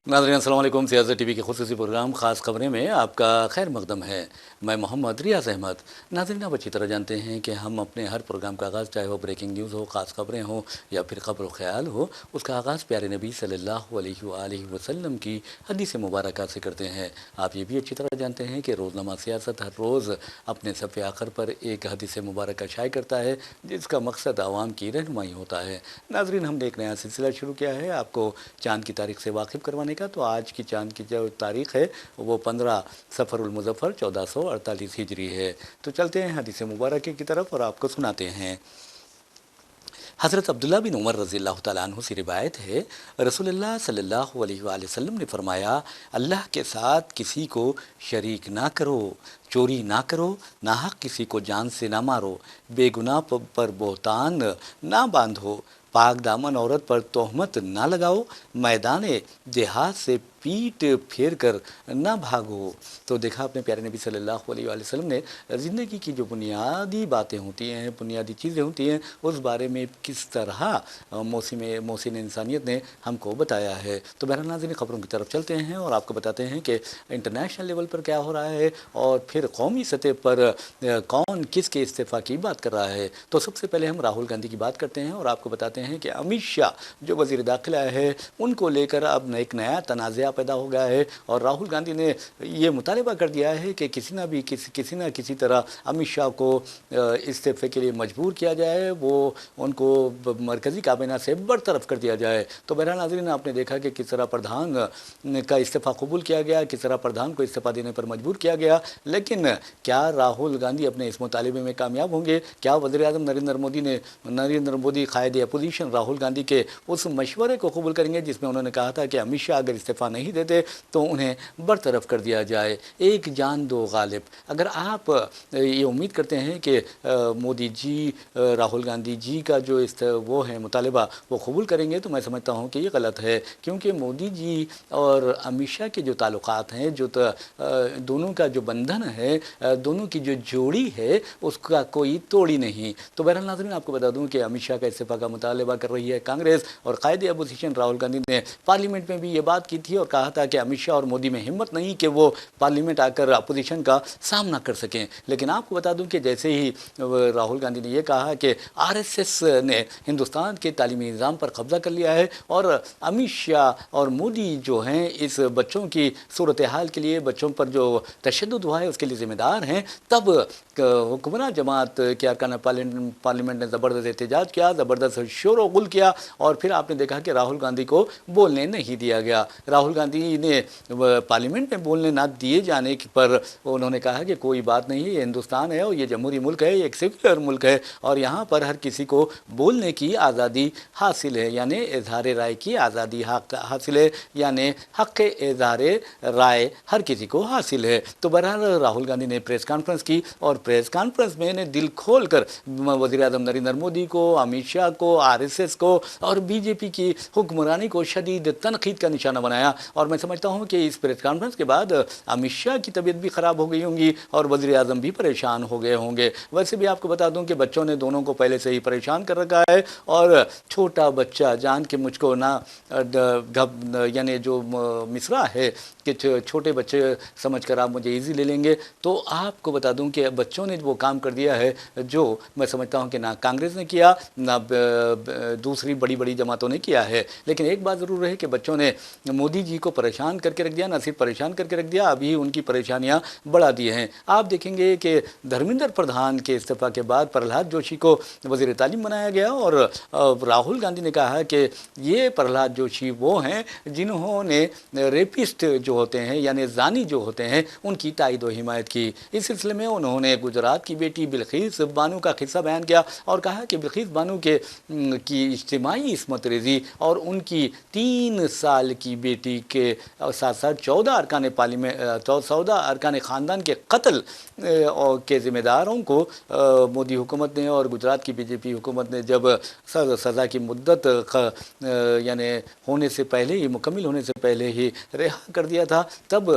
नाज़रीन अस्सलाम वालेकुम। सियासत टीवी के खुसूसी प्रोग्राम ख़ास खबरें में आपका खैर मकदम है। मैं मोहम्मद रियाज़ अहमद। नाज़रीन, आप अच्छी तरह जानते हैं कि हम अपने हर प्रोग्राम का आगाज़, चाहे वो ब्रेकिंग न्यूज़ हो, ख़ास खबरें हो या फिर ख़बर ख्याल हो, उसका आगाज़ प्यारे नबी सल्लल्लाहु अलैहि वसल्लम की हदीस मुबारक से करते हैं। आप ये भी अच्छी तरह जानते हैं कि रोज़नामा सियासत हर रोज़ अपने सफ़े आखिर पर एक हदीस मुबारक शाये करता है, जिसका मकसद आवाम की रहनुमाई होता है। नाज़रीन, हमने एक नया सिलसिला शुरू किया है आपको चाँद की तारीख से वाकिफ़ करवाने का। तो आज की चाँद की जो तारीख़ है वो 15 सफ़रुल मुज़फ़्फ़र 1448 हिजरी है। तो चलते हैं हदीस मुबारक की तरफ और आपको सुनाते हैं। हज़रत अब्दुल्ला बिन उमर रज़ियल्लाहु तआला अन्हु से रिवायत है, रसूलुल्लाह सल्लल्लाहु अलैहि वसल्लम ने फरमाया, अल्लाह के साथ किसी को शरीक ना करो, चोरी ना करो, नाहक किसी को जान से ना मारो, बेगुनाह पर बोहतान ना बांधो, पाक दामन औरत पर तोहमत ना लगाओ, मैदान जिहाद से पीठ फेर कर ना भागो। तो देखा आपने प्यारे नबी सल्लल्लाहु अलैहि वसल्लम ने ज़िंदगी की जो बुनियादी बातें होती हैं, बुनियादी चीज़ें होती हैं, उस बारे में किस तरह मोहसिन इंसानियत ने हमको बताया है। तो बहरहाल नाज़रीन, ख़बरों की तरफ चलते हैं और आपको बताते हैं कि इंटरनेशनल लेवल पर क्या हो रहा है और फिर कौमी सतह पर कौन किसके इस्तीफ़ा की बात कर रहा है। तो सबसे पहले हम राहुल गांधी की बात करते हैं और आपको बताते हैं कि अमित शाह जो वज़ीर दाखिला है, उनको लेकर अब एक नया तनाज़ा पैदा हो गया है और राहुल गांधी ने ये मुतालबा कर दिया है कि किसी न किसी तरह अमित शाह को इस्तीफ़े के लिए मजबूर किया जाए, वो उनको मरकज़ी काबीना से बरतरफ कर दिया जाए। तो बहरहाल नाज़रीन, आपने देखा कि किस तरह प्रधान का इस्तीफ़ा कबूल किया गया, किस तरह प्रधान को इस्तीफ़ा देने पर मजबूर किया गया। लेकिन क्या राहुल गांधी अपने इस मुतालिबे में कामयाब होंगे? क्या वज़ीर-ए-आज़म नरेंद्र मोदी क़ायदे अपोजिशन राहुल गांधी के उस मशवरे को कबूल करेंगे जिसमें उन्होंने कहा था कि अमित शाह अगर इस्तीफ़ा नहीं देते तो उन्हें बरतरफ कर दिया जाए? एक जान दो गालिब। अगर आप ये उम्मीद करते हैं कि मोदी जी राहुल गांधी जी का जो वो है मुतालबा वो कबूल करेंगे, तो मैं समझता हूँ कि ये गलत है, क्योंकि मोदी जी और अमित शाह के जो ताल्लुकात हैं, जो दोनों का जो बंधन है, दोनों की जो जोड़ी है, उसका कोई तोड़ी नहीं। तो बहरहाल नाज़रीन, आपको बता दूं कि अमित शाह का इस्तीफ़ा का मुतालबा कर रही है कांग्रेस और क़ायदे अपोजिशन राहुल गांधी ने पार्लियामेंट में भी ये बात की थी और कहा था कि अमित शाह और मोदी में हिम्मत नहीं कि वो पार्लियामेंट आकर अपोजिशन का सामना कर सकें। लेकिन आपको बता दूं कि जैसे ही राहुल गांधी ने यह कहा कि आरएसएस ने हिंदुस्तान के तालीमी निज़ाम पर कब्ज़ा कर लिया है और अमित शाह और मोदी जो हैं इस बच्चों की सूरत हाल के लिए, बच्चों पर जो तशद्दुद हुआ है उसके लिए ज़िम्मेदार हैं, तब हुक्मरान जमात के अरकान पार्लियामेंट ने ज़बरदस्त एहतजाज किया, ज़बरदस्त शोर व गुल किया और फिर आपने देखा कि राहुल गांधी को बोलने नहीं दिया गया। राहुल गांधी ने पार्लियामेंट में बोलने ना दिए जाने पर उन्होंने कहा कि कोई बात नहीं, ये हिंदुस्तान है और ये जमहूरी मुल्क है, ये एक सेक्युलर मुल्क है और यहाँ पर हर किसी को बोलने की आज़ादी हासिल है, यानी इज़हार राय की आज़ादी हासिल है, यानी हक़ इज़हार राय हर किसी को हासिल है। तो बहरहाल राहुल गांधी ने प्रेस कॉन्फ्रेंस की और प्रेस कॉन्फ्रेंस में ने दिल खोल कर वज़ीर-ए-आज़म नरेंद्र मोदी को, अमित शाह को, आरएसएस को और बीजेपी की हुक्मरानी को शदीद तनकीद का निशाना बनाया। और मैं समझता हूँ कि इस प्रेस कॉन्फ्रेंस के बाद अमित शाह की तबीयत भी ख़राब हो गई होंगी और वज़ीर-ए-आज़म भी परेशान हो गए होंगे। वैसे भी आपको बता दूं कि बच्चों ने दोनों को पहले से ही परेशान कर रखा है और छोटा बच्चा जान के मुझको ना यानी जो मिसरा है कि छोटे बच्चे समझकर आप मुझे इजी ले लेंगे, तो आपको बता दूं कि बच्चों ने वो काम कर दिया है जो मैं समझता हूं कि ना कांग्रेस ने किया ना दूसरी बड़ी बड़ी जमातों ने किया है। लेकिन एक बात ज़रूर है कि बच्चों ने मोदी जी को परेशान करके रख दिया, ना सिर्फ परेशान करके रख दिया, अभी उनकी परेशानियां बढ़ा दी हैं। आप देखेंगे कि धर्मेंद्र प्रधान के इस्तीफ़ा के बाद प्रहलाद जोशी को वज़ीर तालीम बनाया गया और राहुल गांधी ने कहा कि ये प्रहलाद जोशी वो हैं जिन्होंने रेपिस्ट जो होते हैं यानी जानी जो होते हैं उनकी तायद व हिमायत की। इस सिलसिले में उन्होंने गुजरात की बेटी बिल्किस बानो का किस्सा बयान किया और कहा कि बिल्किस बानो की इज्तिमाई इस्मत रेज़ी और उनकी 3 साल की बेटी के साथ साथ 14 अरकान ख़ानदान के कत्ल के ज़िम्मेदारों को मोदी हुकूमत ने और गुजरात की बीजेपी हुकूमत ने जब सज़ा की मुद्दत यानी होने से पहले ही, मुकम्मिल होने से पहले ही रिहा कर दिया था, तब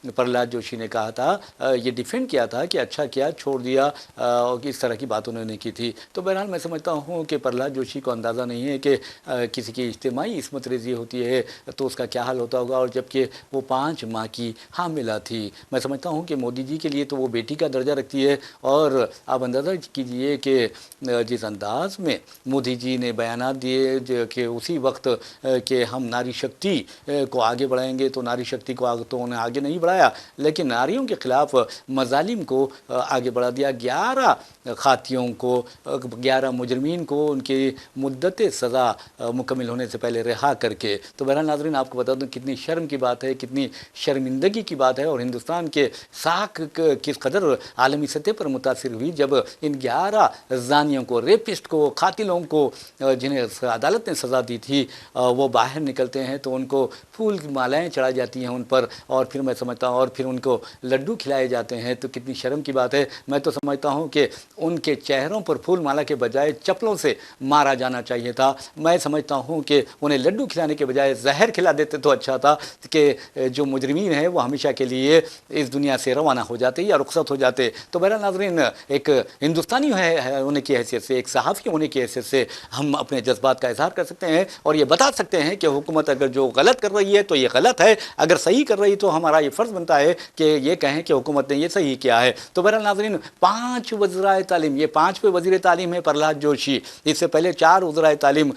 प्रहलाद जोशी ने कहा था, ये डिफेंड किया था कि अच्छा किया छोड़ दिया, और इस तरह की बात उन्होंने की थी। तो बहरहाल मैं समझता हूँ कि प्रहलाद जोशी को अंदाज़ा नहीं है कि किसी की इज्तिमाई इस्मत रेज़ी होती है तो उसका क्या हाल होता होगा, और जबकि वो 5 माह की हामिला थी। मैं समझता हूँ कि मोदी जी के लिए तो वो बेटी का दर्जा रखती है, और आप अंदाज़ा कीजिए कि जिस अंदाज में मोदी जी ने बयानात दिए कि उसी वक्त कि हम नारी शक्ति को आगे बढ़ाएंगे, तो नारी शक्ति को आगे तो उन्हें आगे नहीं बढ़ाया, लेकिन नारियों के खिलाफ मजालिम को आगे बढ़ा दिया। 11 खातियों को, 11 मुजरमीन को उनकी मुद्दत सज़ा मुकम्मल होने से पहले रिहा करके। तो बहरहाल नाज़रीन, आपको बता दूं कितनी शर्म की बात है, कितनी शर्मिंदगी की बात है, और हिंदुस्तान के साख किस कदर आलमी सतह पर मुतासिर हुई जब इन 11 जानियों को, रेपिस्ट को, कातिलों को, जिन्हें अदालत ने सज़ा दी थी, वो बाहर निकलते हैं तो उनको फूल की मालाएँ चढ़ाई जाती हैं उन पर, और फिर मैं समझता हूँ और फिर उनको लड्डू खिलाए जाते हैं। तो कितनी शर्म की बात है। मैं तो समझता हूँ कि उनके चेहरों पर फूल माला के बजाय चप्पलों से मारा जाना चाहिए था। मैं समझता हूँ कि उन्हें लड्डू खिलाने के बजाय जहर खिला देते तो अच्छा था, कि जो मुजरिमीन हैं वो हमेशा के लिए इस दुनिया से रवाना हो जाते या रुखसत हो जाते। तो बहरहाल नाज़रीन, एक हिंदुस्तानी होने की हैसियत से, एक सहाफ़ी होने की हैसियत से हम अपने जज्बात का इजहार कर सकते हैं और ये बता सकते हैं कि हुकूमत अगर जो गलत कर रही है तो ये गलत है, अगर सही कर रही तो हमारा ये फ़र्ज़ बनता है कि ये कहें कि हुकूमत ने ये सही किया है। तो बहरहाल नाज़रीन, 5 वज़राए तालीम, ये 5वें वज़ीर तालीम है प्रहलाद जोशी। इससे पहले 4 वज़राए तालीम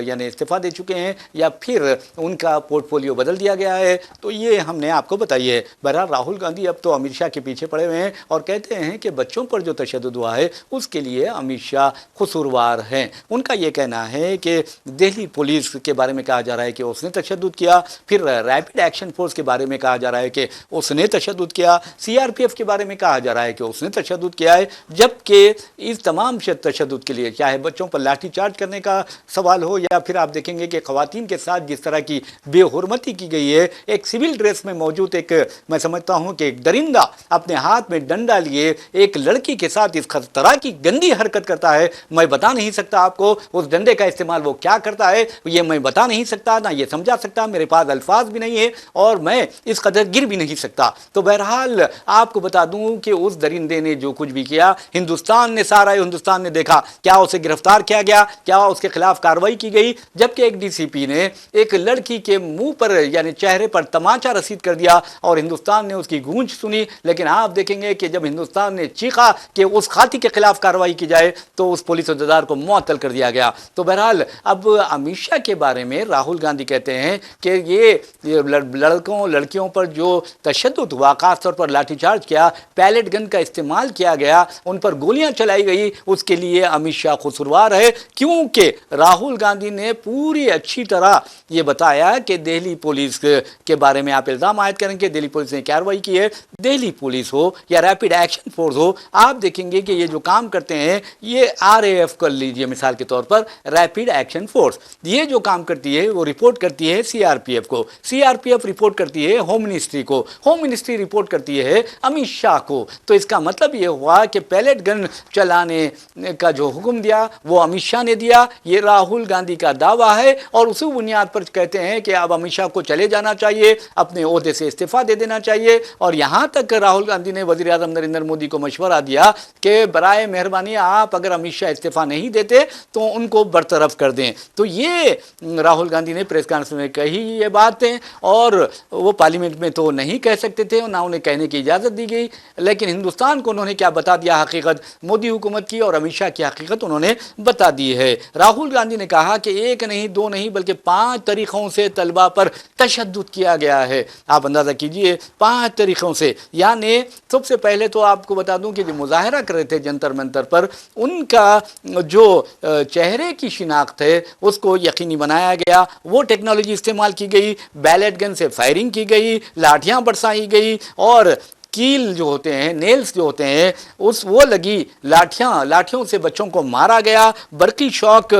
यानी इस्तीफ़ा दे चुके हैं या फिर उनका पोर्टफोलियो बदल दिया गया है। तो ये हमने आपको बताई है। बहरहाल राहुल गांधी अब तो अमित शाह के पीछे पड़े हुए हैं और कहते हैं कि बच्चों पर जो तशद्दुद हुआ है उसके लिए अमित शाह कसूरवार हैं। उनका ये कहना है कि दिल्ली पुलिस के बारे में कहा जा रहा है कि उसने तशद्दुद किया, फिर रैपिड एक्शन फोर्स के बारे में कहा जा रहा है कि उसने तशद्दुद किया, सीआरपीएफ के बारे में कहा जा रहा है कि उसने तशद्दुद किया है, जबकि इस तमाम तशद्दुद के लिए चाहे बच्चों पर लाठीचार्ज करने का सवाल हो या फिर आप देखेंगे कि ख़वातीन के साथ जिस तरह की बेहुरमती की गई है, एक सिविल ड्रेस में मौजूद एक, मैं समझता हूँ कि एक दरिंदा अपने हाथ में डंडा लिए एक लड़की के साथ इस तरह की गंदी हरकत करता है। मैं बता नहीं सकता आपको उस डंडे का इस्तेमाल वो क्या करता है, ये मैं बता नहीं सकता, ना ये समझा सकता, मेरे पास अल्फाज भी नहीं है और मैं इस कदर गिर भी नहीं सकता। तो बहरहाल आपको बता दूं कि उस दरिंदे ने जो कुछ भी किया, हिंदुस्तान ने सारा हिंदुस्तान ने देखा। क्या उसे गिरफ्तार किया गया, क्या उसके खिलाफ कार्रवाई की गई, जबकि एक डीसीपी ने एक लड़की के मुंह पर यानी चेहरे पर तमाचा रसीद कर दिया और हिंदुस्तान ने उसकी गूंज सुनी। लेकिन आप देखेंगे कि जब हिंदुस्तान ने चीखा कि उस खाती के खिलाफ कार्रवाई की जाए तो उस पुलिस अहदेदार को मुअत्तल कर दिया गया। तो बहरहाल अब अमित शाह के बारे में राहुल गांधी कहते हैं कि ये लड़कों लड़कियों पर जो तशद्दुद हुआ, खासतौर पर लाठीचार्ज किया, पैलेट गन का इस्तेमाल किया गया, उन पर गोलियां चलाई गई, उसके लिए अमित शाह कसूरवार है। क्योंकि राहुल गांधी ने पूरी अच्छी तरह ये बताया कि दिल्ली पुलिस के बारे में आप इल्ज़ाम आयद करेंगे, दिल्ली पुलिस ने कार्रवाई की है। दिल्ली पुलिस हो या रैपिड एक्शन फोर्स हो, आप देखेंगे कि ये जो काम करते हैं, ये आरएएफ कर लीजिए मिसाल के तौर पर, रैपिड एक्शन फोर्स ये जो काम करती है वो रिपोर्ट करती है सीआरपीएफ को, सीआरपीएफ रिपोर्ट करती है होम मिनिस्ट्री को, होम मिनिस्ट्री रिपोर्ट करती है अमित शाह को। तो इसका मतलब ये हुआ कि पैलेट गन चलाने का जो हुक्म दिया वो अमित शाह ने दिया, ये राहुल गांधी का दावा है और उसी बुनियाद पर कहते हैं कि अब अमित शाह को चले जाना चाहिए, अपने ओहदे से इस्तीफा दे देना चाहिए। और यहाँ तक राहुल गांधी ने वज़ीर आज़म नरेंद्र मोदी को मशवरा दिया कि बराए मेहरबानी आप अगर अमित शाह इस्तीफा नहीं देते तो उनको बरतरफ कर दें। तो ये राहुल गांधी ने प्रेस कॉन्फ्रेंस में कही ये बातें, और वो पार्लियामेंट में तो नहीं कह सकते थे, ना उन्हें कहने की इजाज़त दी गई, लेकिन हिंदुस्तान को उन्होंने क्या बता दिया, हकीकत मोदी हुकूमत की और अमित शाह की हकीकत उन्होंने बता दी है। राहुल गांधी ने कहा कि 1 नहीं 2 नहीं बल्कि 5 तरीक़ों से तलबा पर तशद्दुद किया गया है। आप अंदाज़ा कीजिए 5 तरीक़ों से, यानी सबसे पहले तो आपको बता दूं कि जो मुजाहरा कर रहे थे जंतर मंतर पर, उनका जो चेहरे की शिनाख्त है उसको यकीनी बनाया गया, वो टेक्नोलॉजी इस्तेमाल की गई, बैलेट गन से फायरिंग की गई, लाठियां बरसाई गई और कील जो होते हैं, नेल्स जो होते हैं, वो लगी, लाठियों से बच्चों को मारा गया, बरकी शॉक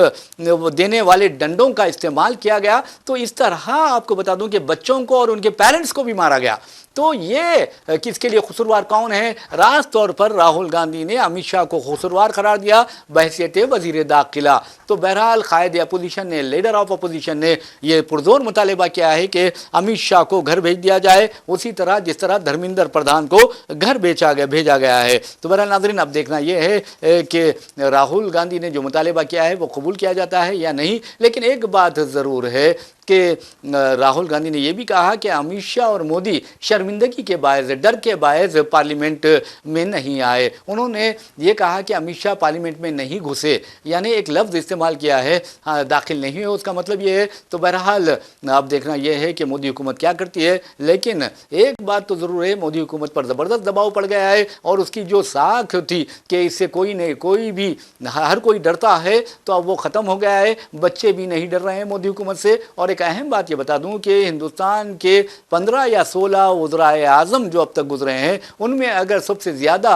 देने वाले डंडों का इस्तेमाल किया गया। तो इस तरह आपको बता दूं कि बच्चों को और उनके पेरेंट्स को भी मारा गया। तो ये किसके लिए कसूरवार कौन है? राज तौर पर राहुल गांधी ने अमित शाह को कसूरवार करार दिया बहैसियत वजीर दाखिला। तो बहरहाल कायदे अपोजिशन ने, लीडर ऑफ अपोजिशन ने ये पुरजोर मुतालिबा किया है कि अमित शाह को घर भेज दिया जाए, उसी तरह जिस तरह धर्मेंद्र प्रधान को घर भेजा गया है। तो बहरहाल नाज़रीन, अब देखना यह है कि राहुल गांधी ने जो मुतालिबा किया है वो कबूल किया जाता है या नहीं। लेकिन एक बात ज़रूर है कि राहुल गांधी ने यह भी कहा कि अमित शाह और मोदी शर्मिंदगी के बायस, डर के बायस पार्लियामेंट में नहीं आए। उन्होंने ये कहा कि अमित शाह पार्लियामेंट में नहीं घुसे, यानी एक लफ्ज़ इस्तेमाल किया है, दाखिल नहीं हुए, उसका मतलब ये है। तो बहरहाल अब देखना यह है कि मोदी हुकूमत क्या करती है। लेकिन एक बात तो ज़रूर है, मोदी हुकूमत पर ज़बरदस्त दबाव पड़ गया है और उसकी जो साख थी कि इससे कोई नहीं, कोई भी, हर कोई डरता है, तो अब वो ख़त्म हो गया है। बच्चे भी नहीं डर रहे हैं मोदी हुकूमत से। और एक अहम बात ये बता दूं कि हिंदुस्तान के 15 या 16 वज़राए आज़म जो अब तक गुजरे हैं, उनमें अगर सबसे ज़्यादा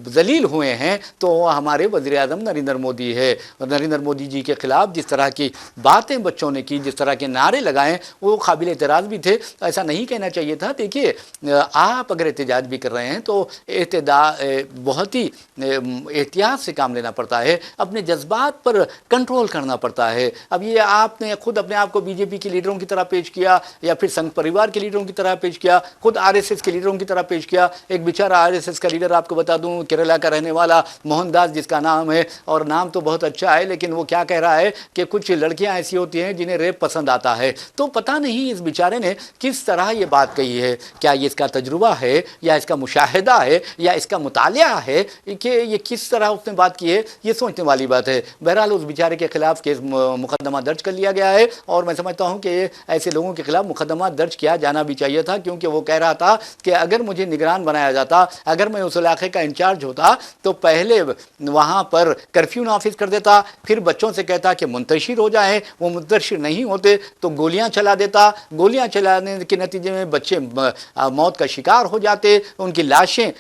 जलील हुए हैं तो हमारे वज़ीर आज़म नरेंद्र मोदी है। और नरेंद्र मोदी जी के ख़िलाफ़ जिस तरह की बातें बच्चों ने की, जिस तरह के नारे लगाए, वो काबिल एतराज़ भी थे। ऐसा नहीं कहना चाहिए था। देखिए, आप अगर एहतजाज भी कर रहे हैं तो बहुत ही एहतियात से काम लेना पड़ता है, अपने जज्बात पर कंट्रोल करना पड़ता है। अब ये आपने खुद अपने आप को बीजेपी के लीडरों की तरह पेश किया या फिर संघ परिवार के लीडरों की तरह पेश किया, खुद आरएसएस के लीडरों की तरह पेश किया। एक बेचारा आरएसएस का लीडर, आपको बता दूं, केरला का रहने वाला मोहनदास जिसका नाम है, और नाम तो बहुत अच्छा है, लेकिन वो क्या कह रहा है कि कुछ लड़कियां ऐसी होती हैं जिन्हें रेप पसंद आता है। तो पता नहीं इस बेचारे ने किस तरह ये बात कही है। क्या ये इसका तजुर्बा है या इसका मुशाहिदा है या इसका मुतालिया है कि ये किस तरह उसने बात की है, ये सोचने वाली बात है। बहरहाल उस बेचारे के खिलाफ केस मुकदमा दर्ज कर लिया गया है और मैं समझता हूं कि ऐसे लोगों के खिलाफ मुकदमा दर्ज किया जाना भी चाहिए था, क्योंकि वो कह रहा था कि अगर मुझे निगरान बनाया जाता, अगर मैं उस इलाके का इंचार्ज होता, तो पहले वहां पर कर्फ्यू नाफिज कर देता, फिर बच्चों से कहता कि मुंतशिर हो जाएं, वो मुंतशिर नहीं होते तो गोलियां चला देता, गोलियां चलाने के नतीजे में बच्चे मौत का शिकार हो जाते, उनकी लाशें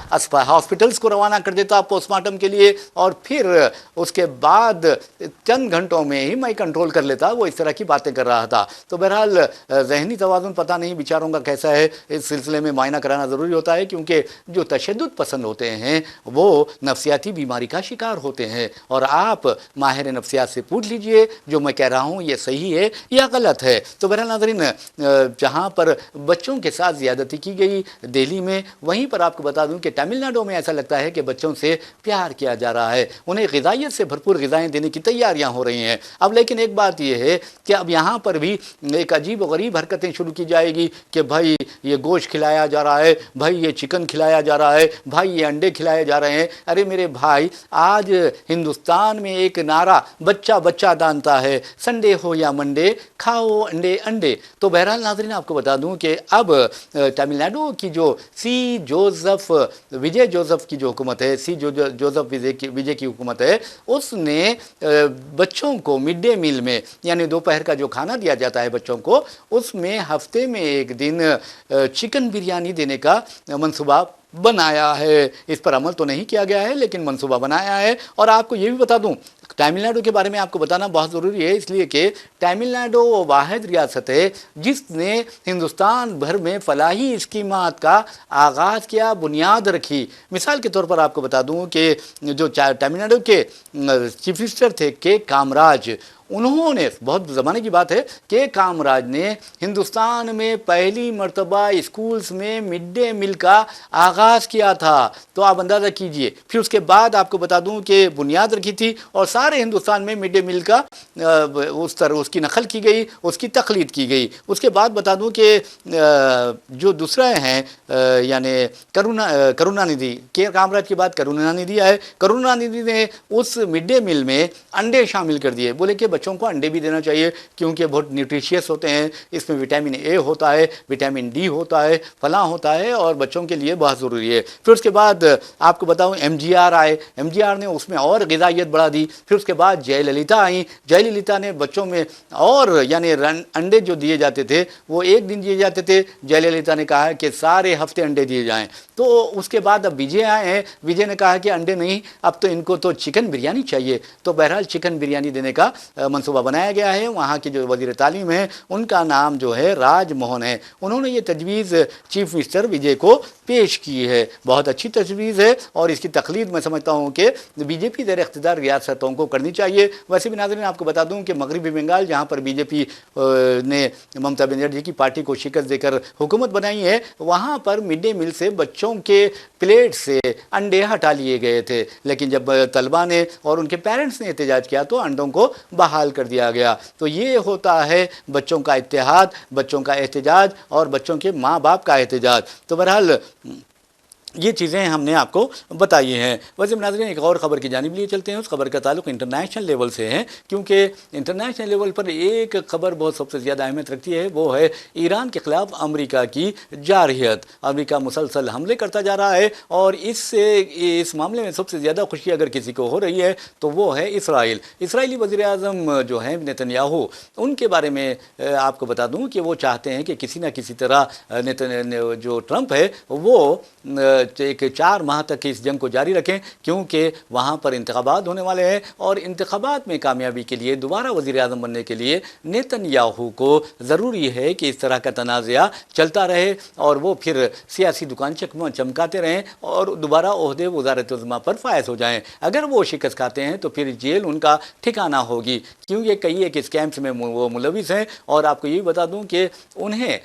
हॉस्पिटल्स को रवाना कर देता पोस्टमार्टम के लिए, और फिर उसके बाद चंद घंटों में ही मैं कंट्रोल कर लेता। वो इस तरह की बातें कर रहा था। तो बहरहाल ज़हनी तवाज़ुन पता नहीं बेचारों का कैसा है, इस सिलसिले में मायना कराना ज़रूरी होता है, क्योंकि जो तशद्दुद पसंद होते हैं वो नफ्सियाती बीमारी का शिकार होते हैं। और आप माहिर नफ्सियात से पूछ लीजिए जो मैं कह रहा हूँ ये सही है या गलत है। तो बहरहाल नाज़रीन, जहाँ पर बच्चों के साथ ज़्यादती की गई दिल्ली में, वहीं पर आपको बता दूँ कि तमिलनाडु में ऐसा लगता है कि बच्चों से प्यार किया जा रहा है, उन्हें ग़िज़ाइयत से भरपूर ग़िज़ाएँ देने की तैयारियाँ हो रही हैं। अब लेकिन एक बात यह है कि अब यहाँ पर भी एक अजीब व गरीब हरकतें शुरू की जाएगी कि भाई ये गोश्त खिलाया जा रहा है, भाई ये चिकन खिलाया जा रहा है, भाई ये अंडे खिलाए जा रहे हैं। अरे मेरे भाई, आज हिंदुस्तान में एक नारा बच्चा बच्चा दानता है, संडे हो या मंडे खाओ अंडे अंडे। तो बहरहाल नाज़रीन, आपको बता दूं कि अब तमिलनाडु की जो विजय जोसेफ की जो हुकूमत है, जोसेफ विजय की हुकूमत है, उसने बच्चों को मिड डे मील में, यानी दोपहर का जो खाना दिया जाता है बच्चों को, उसमें हफ्ते में एक दिन चिकन बिरयानी देने का मंसूबा बनाया है। इस पर अमल तो नहीं किया गया है, लेकिन मंसूबा बनाया है। और आपको ये भी बता दूं, तमिलनाडु के बारे में आपको बताना बहुत ज़रूरी है, इसलिए कि तमिलनाडु वो वाहिद रियासत है जिसने हिंदुस्तान भर में फलाही स्कीमात का आगाज़ किया, बुनियाद रखी। मिसाल के तौर पर आपको बता दूं कि जो तमिलनाडु के चीफ मिनिस्टर थे के कामराज, उन्होंने, बहुत ज़माने की बात है, के कामराज ने हिंदुस्तान में पहली मर्तबा स्कूल्स में मिड डे मील का आगाज़ किया था। तो आप अंदाज़ा कीजिए। फिर उसके बाद आपको बता दूं कि बुनियाद रखी थी और सारे हिंदुस्तान में मिड डे मील का उसकी नकल की गई, उसकी तकलीद की गई। उसके बाद बता दूं कि जो दूसरा हैं, यानी करुणानिधि, के कामराज के बाद करुणानिधि आए। करुणानिधि ने उस मिड डे मील में अंडे शामिल कर दिए। बोले कि बच्चों को अंडे भी देना चाहिए क्योंकि बहुत न्यूट्रिशियस होते हैं, इसमें विटामिन ए होता है, विटामिन डी होता है, फलां होता है और बच्चों के लिए बहुत ज़रूरी है। फिर उसके बाद आपको बताऊं एमजीआर आए, एमजीआर ने उसमें और ग़िज़ाइयत बढ़ा दी। फिर उसके बाद जयललिता आई, जयललिता ने बच्चों में और यानी अंडे जो दिए जाते थे वो एक दिन दिए जाते थे, जयललिता ने कहा कि सारे हफ्ते अंडे दिए जाएँ। तो उसके बाद अब विजय आए हैं, विजय ने कहा कि अंडे नहीं, अब तो इनको तो चिकन बिरयानी चाहिए। तो बहरहाल चिकन बिरयानी देने का मंसूबा बनाया गया है। वहाँ के जो वज़ीर तालीम है उनका नाम जो है राजमोहन है। उन्होंने ये तजवीज़ चीफ मिनिस्टर विजय को पेश की है। बहुत अच्छी तजवीज़ है और इसकी तकलीद मैं समझता हूँ कि बीजेपी ज़ेर इख्तिदार रियासतों को करनी चाहिए। वैसे भी नाज़रीन आपको बता दूँ कि मगरबी बंगाल जहाँ पर बीजेपी ने ममता बनर्जी की पार्टी को शिकस्त देकर हुकूमत बनाई है, वहाँ पर मिड डे मील से बच्चों के प्लेट से अंडे हटा लिए गए थे, लेकिन जब तलबा ने और उनके पेरेंट्स ने एहतजाज किया तो अंडों को बहाल कर दिया गया। तो ये होता है बच्चों का इत्तेहाद, बच्चों का एहतजाज और बच्चों के माँ बाप का एहतजाज। तो बहरहाल ये चीज़ें हमने आपको बताई हैं। वैसे नाज़रीन एक और ख़बर की जानिब लिए चलते हैं। उस खबर का ताल्लुक़ इंटरनेशनल लेवल से है, क्योंकि इंटरनेशनल लेवल पर एक खबर बहुत सबसे ज़्यादा अहमियत रखती है, वो है ईरान के ख़िलाफ़ अमेरिका की जारहियत। अमेरिका मुसलसल हमले करता जा रहा है और इस मामले में सबसे ज़्यादा खुशी अगर किसी को हो रही है तो वो है इसराइल। इसराइली वज़ीर-ए-आज़म जो हैं नेतन्याहू, उनके बारे में आपको बता दूँ कि वो चाहते हैं कि किसी न किसी तरह जो ट्रंप है वो एक 4 माह तक इस जंग को जारी रखें, क्योंकि वहाँ पर इंतखाबात होने वाले हैं और इंतखाबात में कामयाबी के लिए दोबारा वज़ीर आज़म बनने के लिए नेतन्याहू को ज़रूरी है कि इस तरह का तनाज़ा चलता रहे और वो फिर सियासी दुकान चमकाते रहें और दोबारा ओहदे वज़ारत-ए-उज़्मा पर फायज हो जाएँ। अगर वो शिकस्त खाते हैं तो फिर जेल उनका ठिकाना होगी, क्योंकि कई एक स्कैम्स में वो मुलविस हैं। और आपको ये भी बता दूँ कि उन्हें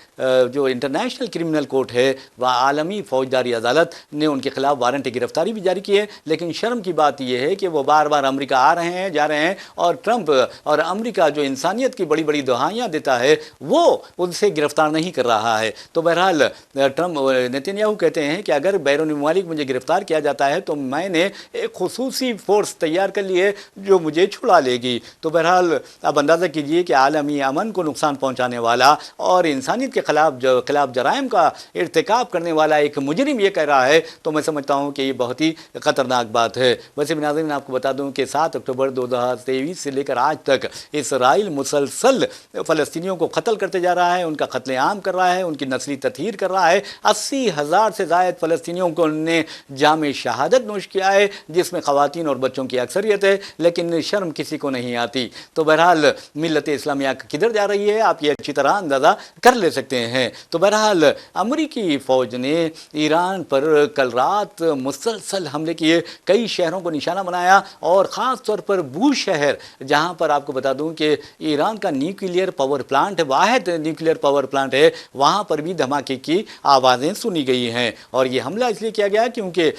जो इंटरनेशनल क्रिमिनल कोर्ट है व आलमी फ़ौजदारी अदालत ने उनके खिलाफ वारंट गिरफ्तारी भी जारी की है। लेकिन शर्म की बात यह है कि वो बार बार अमेरिका आ रहे हैं, जा रहे हैं और ट्रंप और अमेरिका जो इंसानियत की बड़ी बड़ी दुहाइयाँ देता है वो उनसे गिरफ्तार नहीं कर रहा है। तो बहरहाल ट्रंप नेतन्याहू कहते हैं कि अगर बैरून ममालिक मुझे गिरफ्तार किया जाता है तो मैंने एक खुसूसी फोर्स तैयार कर ली है जो मुझे छुड़ा लेगी। तो बहरहाल अब अंदाज़ा कीजिए कि आलमी अमन को नुकसान पहुँचाने वाला और इंसानियत के खिलाफ जराइम का इर्तिकाब करने वाला एक मुजरिम ये कह रहा है, तो मैं समझता हूँ कि ये बहुत ही ख़तरनाक बात है। वैसे भी नाज़रीन आपको बता दूँ कि 7 अक्टूबर 2023 से लेकर आज तक इसराइल मुसलसल फ़लस्तीनियों को कत्ल करते जा रहा है, उनका कत्लेआम कर रहा है, उनकी नस्ली ततहीर कर रहा है। 80,000 से ज़ायद फ़लस्तीनियों को उन्होंने जामे शहादत नोश किया है, जिसमें ख़वातीन और बच्चों की अक्सरियत है, लेकिन शर्म किसी को नहीं आती। तो बहरहाल मिल्लत इस्लामिया किधर जा रही है आप ये अच्छी तरह अंदाज़ा कर ले सकते हैं। तो बहरहाल अमरीकी फ़ौज ने ईरान पर कल रात मुसलसल हमले किए, कई शहरों को निशाना बनाया और ख़ास तौर पर बूश शहर, जहां पर आपको बता दूं कि ईरान का न्यूक्लियर पावर प्लांट वाहिद न्यूक्लियर पावर प्लांट है, वहां पर भी धमाके की आवाज़ें सुनी गई हैं। और ये हमला इसलिए किया गया क्योंकि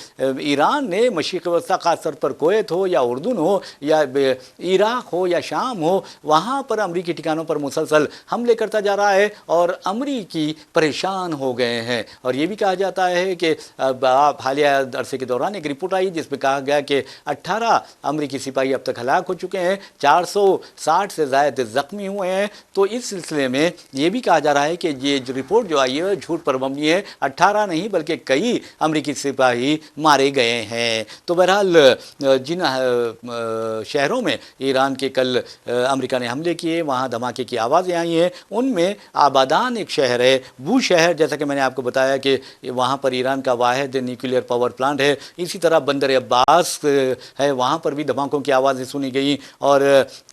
ईरान ने मशरिक़ वस्ता ख़ास तौर पर कुवैत हो या उर्दून हो या इराक़ हो या शाम हो, वहाँ पर अमरीकी ठिकानों पर मुसलसल हमले करता जा रहा है और अमरीकी परेशान हो गए हैं। और ये भी कहा जाता है कि हालिया अरसे के दौरान एक रिपोर्ट आई जिसमें कहा गया कि 18 अमरीकी सिपाही अब तक हलाक हो चुके हैं, 460 से ज़ायद ज़ख्मी हुए हैं। तो इस सिलसिले में ये भी कहा जा रहा है कि ये जो रिपोर्ट जो आई है झूठ पर मबनी है, 18 नहीं बल्कि कई अमरीकी सिपाही मारे गए हैं। तो बहरहाल जिन शहरों में ईरान के कल अमेरिका ने हमले किए वहाँ धमाके की आवाज़ें आई हैं, उनमें आबादान एक शहर है, बू शहर, जैसा कि मैंने आपको बताया कि वहाँ पर ईरान का वाहिद न्यूक्लियर पावर प्लांट है। इसी तरह बंदर अब्बास है, वहाँ पर भी धमाकों की आवाज़ें सुनी गई और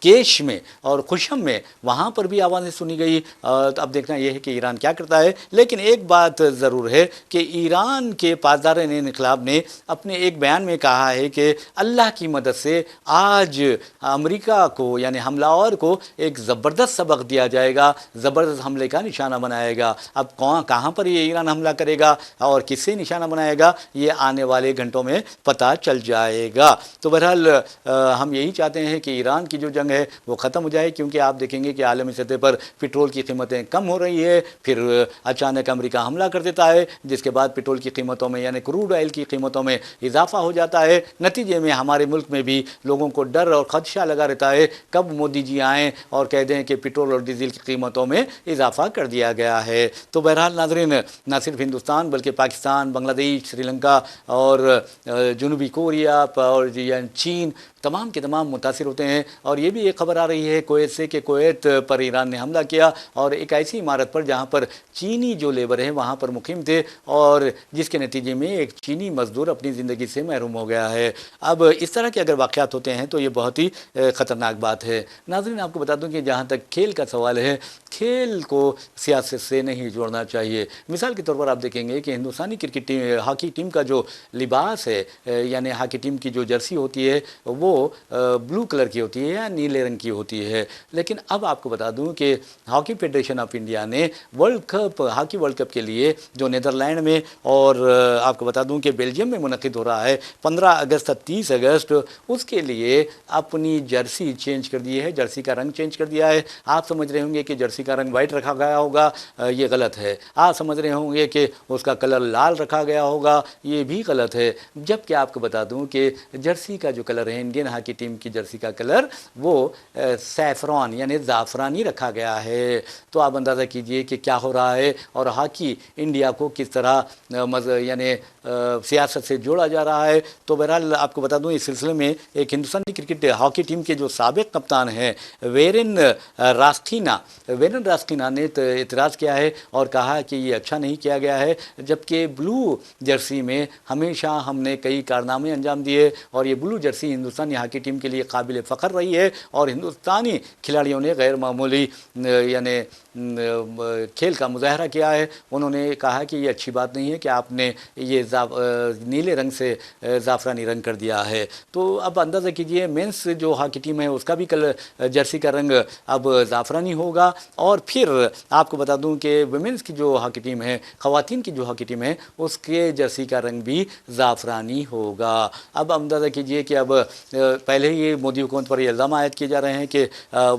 केश में और खुशम में वहाँ पर भी आवाज़ें सुनी गई। अब देखना यह है कि ईरान क्या करता है। लेकिन एक बात ज़रूर है कि ईरान के पासदार इन्क़िलाब ने अपने एक बयान में कहा है कि अल्लाह की मदद से आज अमेरिका को यानी हमलावर को एक ज़बरदस्त सबक दिया जाएगा, ज़बरदस्त हमले का निशाना बनाएगा। अब कहाँ पर ये ईरान हमला करेगा और किससे निशाना बनाएगा ये आने वाले घंटों में पता चल जाएगा। तो बहरहाल हम यही चाहते हैं कि ईरान की जो जंग है वो ख़त्म हो जाए, क्योंकि आप देखेंगे कि आलमी सतह पर पेट्रोल की कीमतें कम हो रही है, फिर अचानक अमेरिका हमला कर देता है, जिसके बाद पेट्रोल की कीमतों में यानी क्रूड ऑयल की कीमतों में इजाफा हो जाता है। नतीजे में हमारे मुल्क में भी लोगों को डर और ख़दशा लगा रहता है कब मोदी जी आएँ और कह दें कि पेट्रोल और डीजल की कीमतों में इजाफा कर दिया गया है। तो बहरहाल नाज़रीन, न सिर्फ हिंदुस्तान बल्कि पाकिस्तान, बांग्लादेश बांग्लादेश, श्रीलंका और जनूबी कोरिया और चीन तमाम के तमाम मुतासिर होते हैं। और ये भी एक खबर आ रही है कुवैत से कि कुवैत पर ईरान ने हमला किया और एक ऐसी इमारत पर जहां पर चीनी जो लेबर है वहां पर मुकीम थे और जिसके नतीजे में एक चीनी मजदूर अपनी ज़िंदगी से महरूम हो गया है। अब इस तरह के अगर वाक़यात होते हैं तो ये बहुत ही ख़तरनाक बात है। नाज़रीन, आपको बता दूं कि जहाँ तक खेल का सवाल है, खेल को सियासत से नहीं जोड़ना चाहिए। मिसाल के तौर पर आप देखेंगे कि हिंदुस्तानी क्रिकेट टीम, हॉकी टीम का जो लिबास है, यानी हॉकी टीम की जो जर्सी होती है वो ब्लू कलर की होती है या नीले रंग की होती है। लेकिन अब आपको बता दूं कि हॉकी फेडरेशन ऑफ इंडिया ने हॉकी वर्ल्ड कप के लिए जो नीदरलैंड में और आपको बता दूं कि बेल्जियम में मुनक़िद हो रहा है 15 अगस्त 30 अगस्त, उसके लिए अपनी जर्सी चेंज कर दी है, जर्सी का रंग चेंज कर दिया है। आप समझ रहे होंगे कि जर्सी का रंग वाइट रखा गया होगा, ये गलत है। आप समझ रहे होंगे कि उसका कलर लाल रखा गया होगा, ये भी गलत है। जबकि आपको बता दूं कि जर्सी का जो कलर है, इंडियन हॉकी टीम की जर्सी का कलर वो सैफरॉन यानी ज़ाफ़रानी रखा गया है। तो आप अंदाज़ा कीजिए कि क्या हो रहा है और हॉकी इंडिया को किस तरह यानी सियासत से जोड़ा जा रहा है। तो बहरहाल आपको बता दूं इस सिलसिले में एक हिंदुस्तानी क्रिकेट हॉकी टीम के जो साबिक कप्तान हैं वेरेन रास्किना ने इतराज़ किया है और कहा कि ये अच्छा नहीं किया गया है, जबकि ब्लू जर्सी में हमेशा हमने कई कारनामे अंजाम दिए और ये ब्लू जर्सी हिंदुस्तानी हॉकी टीम के लिए काबिल फ़ख्र रही है और हिंदुस्तानी खिलाड़ियों ने गैर मामूली यानी खेल का मुजाहरा किया है। उन्होंने कहा कि ये अच्छी बात नहीं है कि आपने ये नीले रंग से ज़ाफ़रानी रंग कर दिया है। तो अब अंदाज़ा कीजिए मेंस जो हॉकी टीम है उसका भी कलर जर्सी का रंग अब ज़ाफ़रानी होगा और फिर आपको बता दूं कि वुमेंस की जो हॉकी टीम है, ख़वातीन की जो हॉकी टीम है, उसके जर्सी का रंग भी ज़ाफ़रानी होगा। अब अंदाज़ा कीजिए कि अब पहले ही ये मोदी हुकूमत पर ये इल्ज़ाम आयद किए जा रहे हैं कि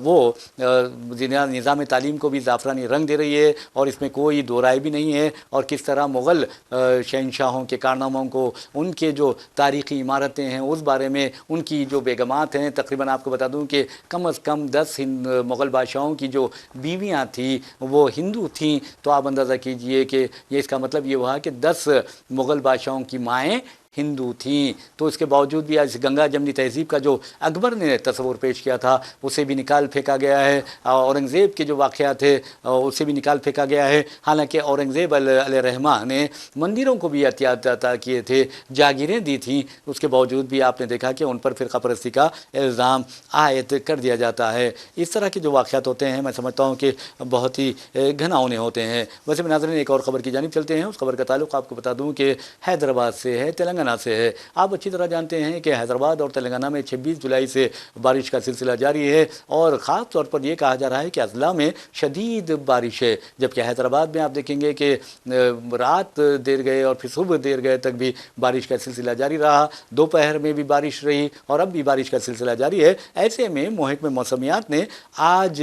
वो निज़ाम तालीम को भी ज़ाफ़रानी रंग दे रही है और इसमें कोई दो राय भी नहीं है। और किस तरह मुग़ल शहंशाहों के कारनामों को, उनके जो तारीख़ी इमारतें हैं उस बारे में, उनकी जो बेगमात हैं, तकरीबन आपको बता दूं कि कम से कम 10 मुग़ल बादशाहों की जो बीवियां थी वो हिंदू थीं। तो आप अंदाज़ा कीजिए कि ये इसका मतलब ये हुआ कि 10 मुग़ल बादशाहों की माएँ हिंदू थीं। तो इसके बावजूद भी आज गंगा जमनी तहज़ीब का जो अकबर ने तस्वुर पेश किया था उसे भी निकाल फेंका गया है। औरंगज़ेब के जो वाक़यात थे उसे भी निकाल फेंका गया है। हालांकि औरंगज़ेब अलैहिर्रहमान ने मंदिरों को भी एहतियात अता किए थे, जागीरें दी थीं, उसके बावजूद भी आपने देखा कि उन पर फ़िरक़ा परस्ती का इल्ज़ाम आयद कर दिया जाता है। इस तरह के जो वाक़यात होते हैं मैं समझता हूँ कि बहुत ही घिनौने होते हैं। वैसे नाज़रीन, एक और ख़बर की जानिब चलते हैं। उस खबर का ताल्लुक़ आपको बता दूँ कि हैदराबाद से है, तेलंगाना से है। आप अच्छी तरह जानते हैं कि हैदराबाद और तेलंगाना में 26 जुलाई से बारिश का सिलसिला जारी है और ख़ास तौर पर यह कहा जा रहा है कि अजला में शदीद बारिश है। जबकि हैदराबाद में आप देखेंगे कि रात देर गए और फिर सुबह देर गए तक भी बारिश का सिलसिला जारी रहा, दोपहर में भी बारिश रही और अब भी बारिश का सिलसिला जारी है। ऐसे में महकमे मौसमियात ने आज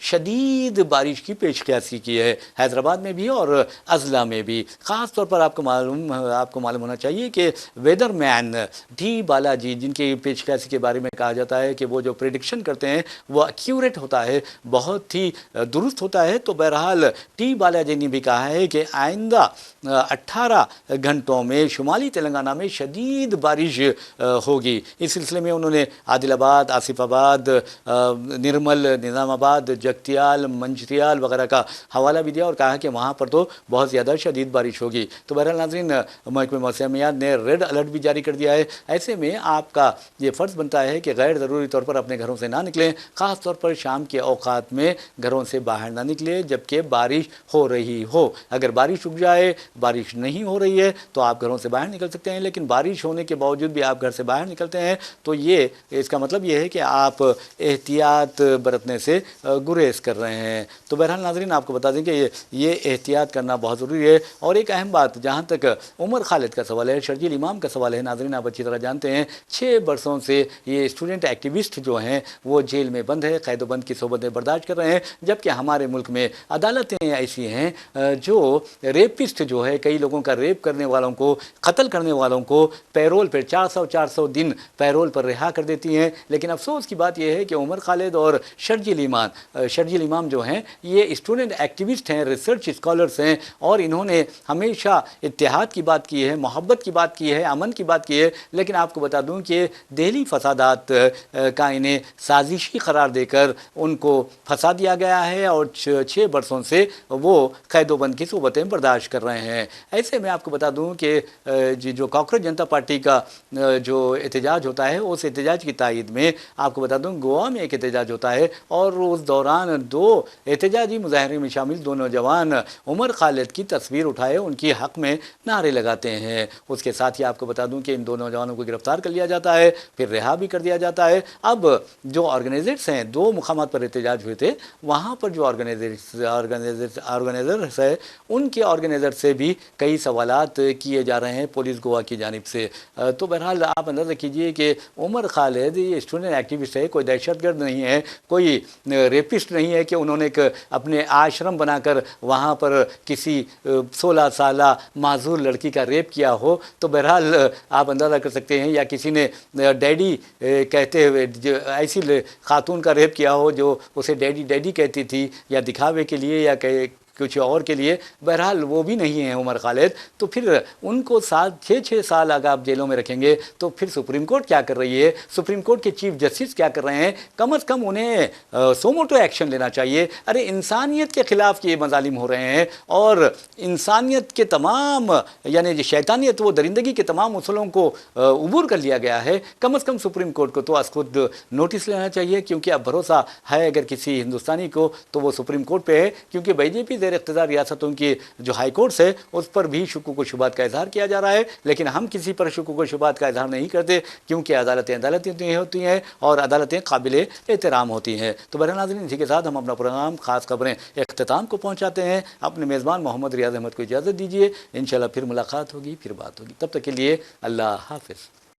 शदीद बारिश की पेशकशी की है, हैदराबाद में भी और अजला में भी। ख़ास तौर पर आपको मालूम होना चाहिए कि वेदरमैन डी बालाजी, जिनके पेशकशी के बारे में कहा जाता है कि वो जो प्रेडिक्शन करते हैं वो एक्यूरेट होता है, बहुत ही दुरुस्त होता है। तो बहरहाल टी बालाजी ने भी कहा है कि आइंदा 18 घंटों में शुमाली तेलंगाना में शदीद बारिश होगी। इस सिलसिले में उन्होंने आदिलाबाद, आसिफाबाद, निर्मल, निज़ामाबाद, जगतियाल, मंचिरियाल वगैरह का हवाला भी दिया और कहा कि वहाँ पर तो बहुत ज़्यादा शदीद बारिश होगी। तो बहरहाल नाज़रीन, महकमे मौसमियात ने रेड अलर्ट भी जारी कर दिया है। ऐसे में आपका ये फ़र्ज़ बनता है कि गैर ज़रूरी तौर पर अपने घरों से ना निकलें, ख़ास तौर पर शाम के औकात में घरों से बाहर ना निकलें जबकि बारिश हो रही हो। अगर बारिश रुक जाए, बारिश नहीं हो रही है तो आप घरों से बाहर निकल सकते हैं, लेकिन बारिश होने के बावजूद भी आप घर से बाहर निकलते हैं तो ये इसका मतलब ये है कि आप एहतियात बरतने से गुरेज कर रहे हैं। तो बहरहाल नाज़रीन, आपको बता दें कि ये एहतियात करना बहुत ज़रूरी है। और एक अहम बात, जहाँ तक उमर खालिद का सवाल है, शर्जील इमाम का सवाल है। नाज़रीन, आप अच्छी तरह जानते हैं 6 बरसों से ये स्टूडेंट एक्टिविस्ट जो हैं वो जेल में बंद है, कैदोबंद की सोबतें बर्दाश्त कर रहे हैं, जबकि हमारे मुल्क में अदालतें ऐसी हैं जो रेपिस्ट जो है, कई लोगों का रेप करने वालों को, कत्ल करने वालों को पैरोल पर 400 दिन पैरोल पर रिहा कर देती हैं। लेकिन अफसोस की बात यह है कि उमर खालिद और शर्जील इमाम जो हैं ये स्टूडेंट एक्टिविस्ट हैं, रिसर्च स्कॉलर्स हैं, और इन्होंने हमेशा इत्तेहाद की बात की है, मोहब्बत की बात की है, अमन की बात की है। लेकिन आपको बता दूं कि दिल्ली फसादात का इन्हें साजिशी करार देकर उनको फंसा दिया गया है और 6 बरसों से वो कैदोबंद की सोबतें बर्दाश्त कर रहे हैं। ऐसे में आपको बता दूं कि जो कांग्रेस जनता पार्टी का जो एहतजाज होता है, उस एहतजाज की तायद में आपको बता दूं गोवा में एक एहतजाज होता है, और उस दौरान 2 एहतजाजी मुजाहरे में शामिल 2 नौजवान उमर खालिद की तस्वीर उठाए उनकी हक में नारे लगाते हैं। उसके साथ ही आपको बता दूं कि इन 2 नौजवानों को गिरफ्तार कर लिया जाता है, फिर रिहा भी कर दिया जाता है। अब जो ऑर्गेनाइजर्स हैं, 2 मुकामात पर एहतजाज हुए थे, वहाँ पर जो ऑर्गेनाइजर्स है उनके ऑर्गेनाइजर से भी कई सवालात किए जा रहे हैं पुलिस गोवा की जानिब से। तो बहरहाल आप अंदाज़ा कीजिए कि उमर खालिद ये स्टूडेंट एक्टिविस्ट है, कोई दहशतगर्द नहीं है, कोई रेपिस्ट नहीं है कि उन्होंने एक अपने आश्रम बनाकर वहाँ पर किसी 16 साल माजूर लड़की का रेप किया हो। तो बहरहाल आप अंदाज़ा कर सकते हैं, या किसी ने डैडी कहते हुए ऐसी खातून का रेप किया हो जो उसे डैडी डैडी कहती थी, या दिखावे के लिए या कुछ और के लिए। बहरहाल वो भी नहीं है उमर खालिद। तो फिर उनको 6 साल अगर आप जेलों में रखेंगे तो फिर सुप्रीम कोर्ट क्या कर रही है, सुप्रीम कोर्ट के चीफ जस्टिस क्या कर रहे हैं? कम अज़ कम उन्हें सोमोटो एक्शन लेना चाहिए। अरे इंसानियत के ख़िलाफ़ ये मजालिम हो रहे हैं, और इंसानियत के तमाम यानी जो शैतानियत वो दरिंदगी के तमाम उसूलों को उबूर कर लिया गया है। कम अज़ कम सुप्रीम कोर्ट को तो आज खुद नोटिस लेना चाहिए, क्योंकि अब भरोसा है अगर किसी हिंदुस्तानी को तो वो सुप्रीम कोर्ट पे है, क्योंकि बीजेपी इख्तियार रियासतों की जो हाई कोर्ट्स है उस पर भी शुकूक व शुबात का इजहार किया जा रहा है। लेकिन हम किसी पर शुकूक व शुबात का इजहार नहीं करते, क्योंकि अदालतें होती हैं और अदालतें काबिल एहतराम होती हैं। तो बहरहाल नाज़रीन, इसी के साथ हम अपना प्रोग्राम खास खबरें इख्तिताम को पहुँचाते हैं। अपने मेज़बान मोहम्मद रियाज अहमद को इजाज़त दीजिए। इंशाअल्लाह फिर मुलाकात होगी, फिर बात होगी। तब तक के लिए अल्लाह हाफ़िज़।